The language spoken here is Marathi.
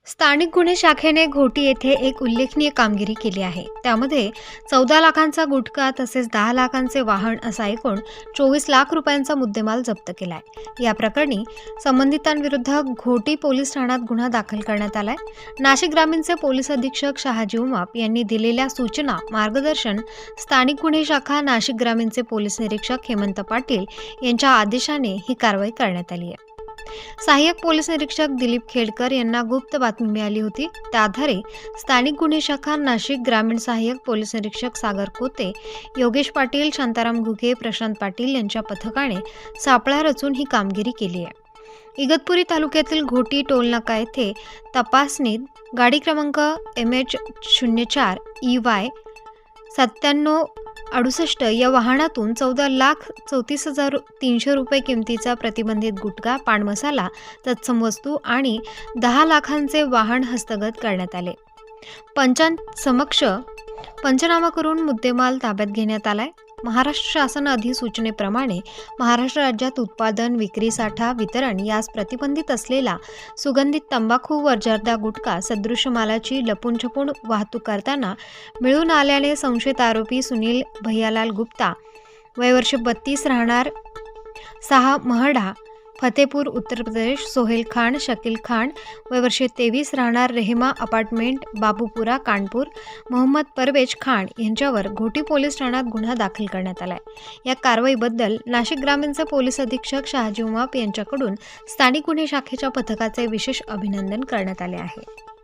स्थानिक गुन्हे शाखेने घोटी येथे एक उल्लेखनीय कामगिरी केली आहे. त्यामध्ये 14 लाखांचा गुटखा तसेच 10 लाखांचे वाहन असा एकूण 24 लाख रुपयांचा मुद्देमाल जप्त केलाय. या प्रकरणी संबंधितांविरुद्ध घोटी पोलीस ठाण्यात गुन्हा दाखल करण्यात आलाय. नाशिक ग्रामीणचे पोलीस अधीक्षक शहाजी उमाप यांनी दिलेल्या सूचना मार्गदर्शन स्थानिक गुन्हे शाखा नाशिक ग्रामीणचे पोलीस निरीक्षक हेमंत पाटील यांच्या आदेशाने ही कारवाई करण्यात आली आहे. सहाय्यक पोलीस निरीक्षक दिलीप खेडकर यांना गुप्त बातमी मिळाली होती. त्या आधारे स्थानिक गुन्हे शाखा नाशिक ग्रामीण सहाय्यक पोलीस निरीक्षक सागर कोते, योगेश पाटील, शांताराम घुगे, प्रशांत पाटील यांच्या पथकाने सापळा रचून ही कामगिरी केली आहे. इगतपुरी तालुक्यातील घोटी टोलनाका येथे तपासणीत गाडी क्रमांक MH04 EY 9768 या वाहनातून 14,34,300 रुपये किमतीचा प्रतिबंधित गुटखा, पान मसाला, तत्सम वस्तू आणि 10 लाखांचे वाहन हस्तगत करण्यात आले. पंचांसमक्ष पंचनामा करून मुद्देमाल ताब्यात घेण्यात आलाय. महाराष्ट्र शासन अधिसूचनेप्रमाणे महाराष्ट्र राज्यात उत्पादन, विक्री, साठा, वितरण यास प्रतिबंधित असलेला सुगंधित तंबाखू व जर्दा गुटखा सदृश मालाची लपून-छपून वाहतूक करताना मिळून आल्याने संशयित आरोपी सुनील भैयालाल गुप्ता, वय वर्ष 32, राहणार 6 महडा, फतेपूर, उत्तर प्रदेश, सोहेल खान, शकील खान, वय वर्ष 23, राहणार रेहमा अपार्टमेंट, बाबूपुरा, कानपूर, मोहम्मद परवेज खान यांच्यावर घोटी पोलीस ठाण्यात गुन्हा दाखल करण्यात आलाय. या कारवाईबद्दल नाशिक ग्रामीणचे पोलीस अधीक्षक शहाजी उमाप यांच्याकडून स्थानिक गुन्हे शाखेच्या पथकाचे विशेष अभिनंदन करण्यात आले आहे.